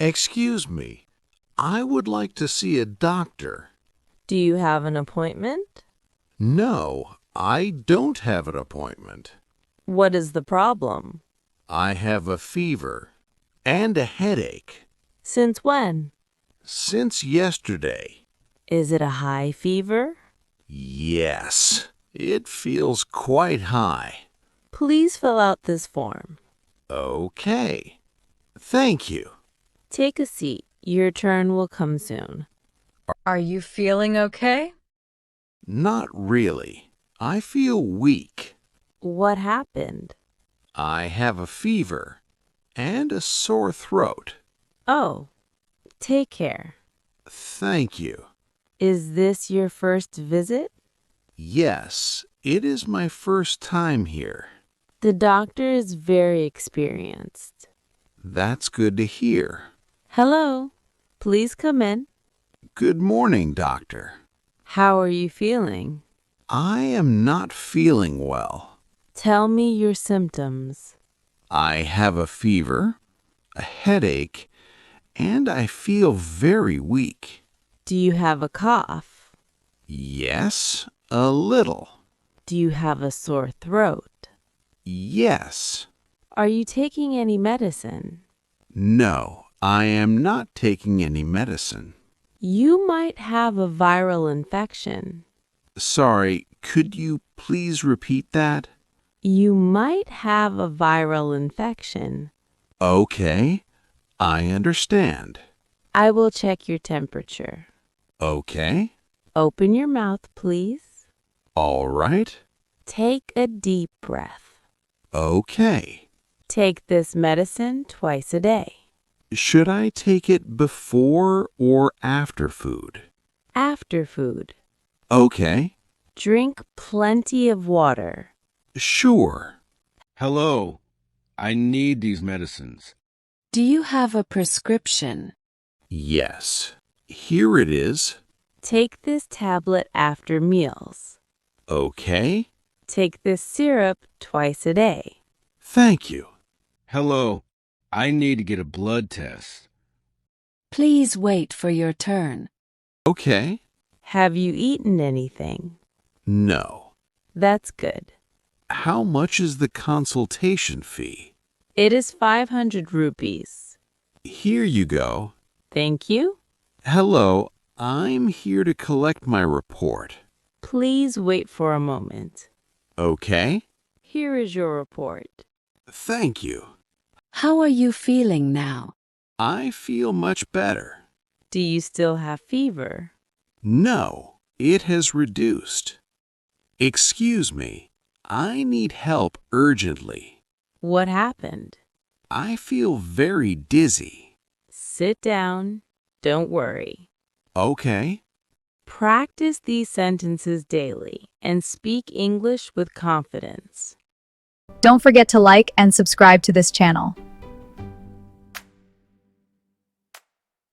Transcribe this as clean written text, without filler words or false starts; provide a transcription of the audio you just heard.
Excuse me, I would like to see a doctor. Do you have an appointment? No, I don't have an appointment. What is the problem? I have a fever and a headache. Since when? Since yesterday. Is it a high fever? Yes, it feels quite high. Please fill out this form. Okay. Thank you. Take a seat. Your turn will come soon. Are you feeling okay? Not really. I feel weak. What happened? I have a fever and a sore throat. Oh, take care. Thank you. Is this your first visit? Yes, it is my first time here. The doctor is very experienced. That's good to hear. Hello. Please come in. Good morning, doctor. How are you feeling? I am not feeling well. Tell me your symptoms. I have a fever, a headache, and I feel very weak. Do you have a cough? Yes, a little. Do you have a sore throat? Yes. Are you taking any medicine? No, I am not taking any medicine. You might have a viral infection. Sorry, could you please repeat that? You might have a viral infection. Okay, I understand. I will check your temperature. Okay, Open your mouth, please. all right. Take a deep breath. Okay. Take this medicine twice a day. Should I take it before or after food? After food. Okay, Drink plenty of water. sure. Hello. I need these medicines. Do you have a prescription? Yes, here it is. Take this tablet after meals. Okay, Take this syrup twice a day. thank you. Hello. I need to get a blood test. Please wait for your turn. Okay, Have you eaten anything? no. That's good. How much is the consultation fee? It is 500 rupees. Here you go. Thank you. Hello, I'm here to collect my report. Please wait for a moment. Okay, Here is your report. thank you. How are you feeling now? I feel much better. Do you still have fever? No, it has reduced. Excuse me, I need help urgently. What happened? I feel very dizzy. Sit down. Don't worry. Okay, Practice these sentences daily and speak English with confidence. Don't forget to like and subscribe to this channel.